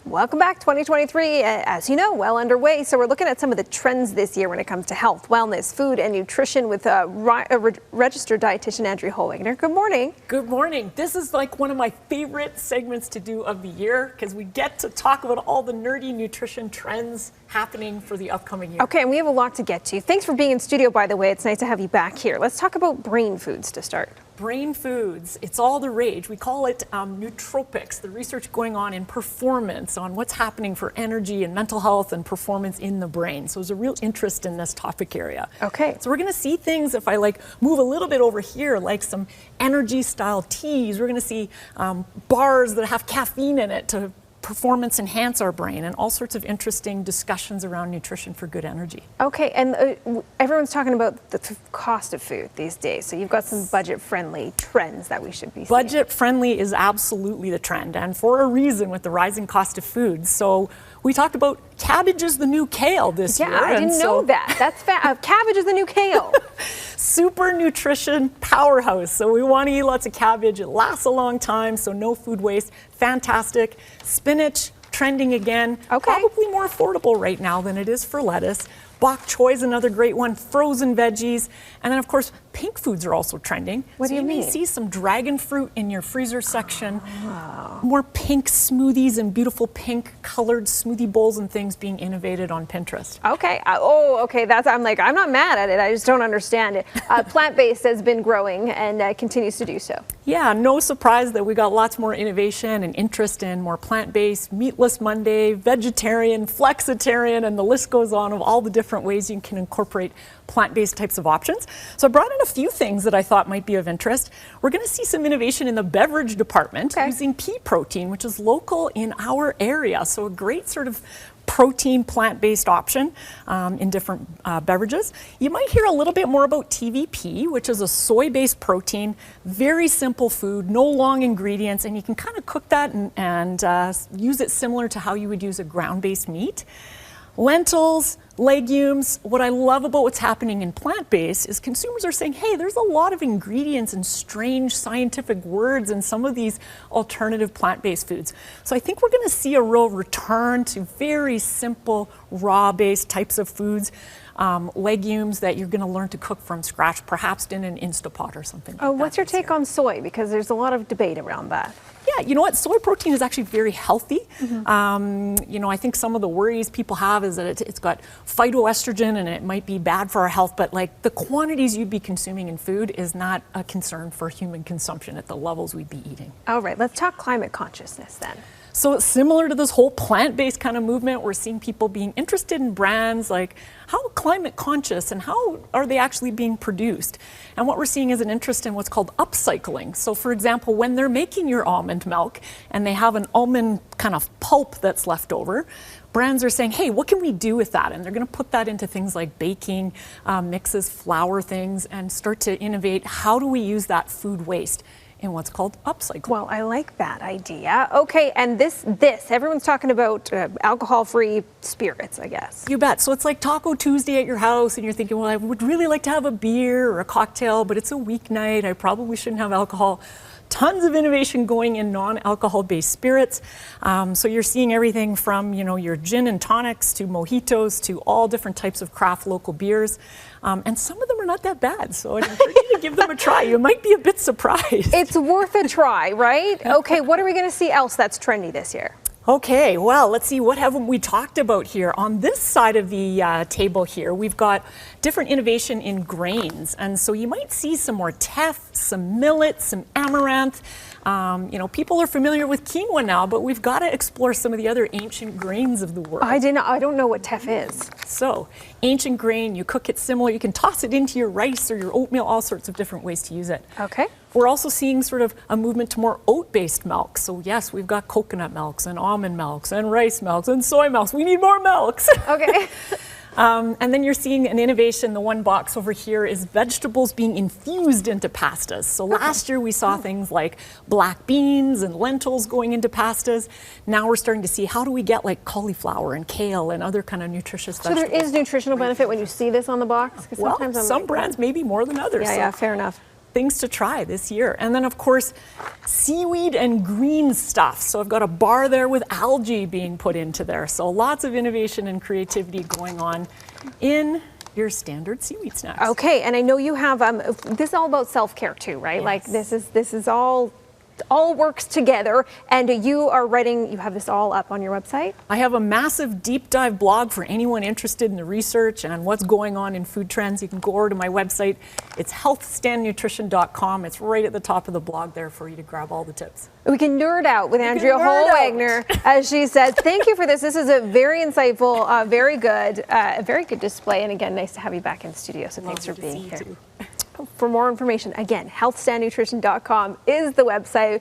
Welcome back. 2023, as you know, well underway. So we're looking at some of the trends this year when it comes to health, wellness, food, and nutrition with registered dietitian Andrea Hollwegner. Good morning. Good morning. This is like one of my favorite segments to do of the year because we get to talk about all the nerdy nutrition trends happening for the upcoming year. Okay, and we have a lot to get to. Thanks for being in studio, by the way. It's nice to have you back here. Let's talk about brain foods to start. Brain foods, it's all the rage. We call it Nootropics, the research going on in performance, on what's happening for energy and mental health and performance in the brain. So there's a real interest in this topic area. Okay. So we're gonna see things, if I move a little bit over here, like some energy style teas. We're gonna see bars that have caffeine in it to performance enhance our brain, and all sorts of interesting discussions around nutrition for good energy. Okay, and everyone's talking about the cost of food these days. So you've got some budget-friendly trends that we should be seeing. Budget-friendly is absolutely the trend, and for a reason with the rising cost of food. So we talked about cabbage is the new kale this year. Yeah, I didn't know that. That's cabbage is the new kale. Super nutrition powerhouse. So we want to eat lots of cabbage. It lasts a long time, so no food waste. Fantastic. Spinach, trending again. Okay. Probably more affordable right now than it is for lettuce. Bok choy is another great one. Frozen veggies. And then, of course, pink foods are also trending. What do you mean? You may see some dragon fruit in your freezer section. Oh. More pink smoothies and beautiful pink colored smoothie bowls and things being innovated on Pinterest. Okay. Okay. I'm not mad at it. I just don't understand it. Plant-based has been growing and continues to do so. Yeah, no surprise that we got lots more innovation and interest in more plant-based, meatless Monday, vegetarian, flexitarian, and the list goes on of all the different ways you can incorporate plant-based types of options. So I brought in a few things that I thought might be of interest. We're going to see some innovation in the beverage department using pea protein, which is local in our area. So a great sort of protein plant-based option in different beverages. You might hear a little bit more about TVP, which is a soy-based protein, very simple food, no long ingredients, and you can kind of cook that and use it similar to how you would use a ground-based meat. Lentils, legumes. What I love about what's happening in plant-based is consumers are saying, hey, there's a lot of ingredients and strange scientific words in some of these alternative plant-based foods. So I think we're going to see a real return to very simple, raw-based types of foods. Legumes that you're going to learn to cook from scratch, perhaps in an Instapot or something like that. What's your take on soy? Because there's a lot of debate around that. Yeah, you know what? Soy protein is actually very healthy. Mm-hmm. I think some of the worries people have is that it's got phytoestrogen and it might be bad for our health, but the quantities you'd be consuming in food is not a concern for human consumption at the levels we'd be eating. All right, let's talk climate consciousness then. So similar to this whole plant-based kind of movement, we're seeing people being interested in brands like how climate conscious and how are they actually being produced? And what we're seeing is an interest in what's called upcycling. So for example, when they're making your almond milk and they have an almond kind of pulp that's left over, brands are saying, hey, what can we do with that? And they're going to put that into things like baking mixes, flour things, and start to innovate. How do we use that food waste in what's called upcycling? Well, I like that idea. Okay, and this everyone's talking about alcohol-free spirits, I guess. You bet. So it's like Taco Tuesday at your house, and you're thinking, well, I would really like to have a beer or a cocktail, but it's a weeknight. I probably shouldn't have alcohol. Tons of innovation going in non-alcohol-based spirits. So you're seeing everything from, your gin and tonics to mojitos to all different types of craft local beers. And some of them are not that bad, so I'd encourage you to give them a try. You might be a bit surprised. It's worth a try, right? Okay, what are we going to see else that's trendy this year? Okay, well, let's see, what haven't we talked about here? On this side of the table here, we've got different innovation in grains. And so you might see some more teff, some millet, some amaranth. People are familiar with quinoa now, but we've got to explore some of the other ancient grains of the world. I don't know what teff is. So, ancient grain, you cook it similar. You can toss it into your rice or your oatmeal, all sorts of different ways to use it. Okay. We're also seeing sort of a movement to more oat-based milk. So yes, we've got coconut milks and almond milks and rice milks and soy milks. We need more milks. Okay. And then you're seeing an innovation. The one box over here is vegetables being infused into pastas. So last year we saw things like black beans and lentils going into pastas. Now we're starting to see how do we get like cauliflower and kale and other kind of nutritious vegetables. So there is nutritional benefit when you see this on the box? Well, some brands maybe more than others. Yeah, fair enough. things to try this year. And then, of course, seaweed and green stuff. So I've got a bar there with algae being put into there. So lots of innovation and creativity going on in your standard seaweed snacks. Okay, and I know you have, this is all about self-care too, right? Yes. Like this is all works together, and you are writing, you have this all up on your website? I have a massive deep dive blog for anyone interested in the research and what's going on in food trends. You can go over to my website. It's healthstandnutrition.com. It's right at the top of the blog there for you to grab all the tips. We can nerd out with Andrea Holwagner, as she says. Thank you for this. This is a very insightful, very good display. And again, nice to have you back in the studio. So thanks for being here. For more information, again, healthstandnutrition.com is the website.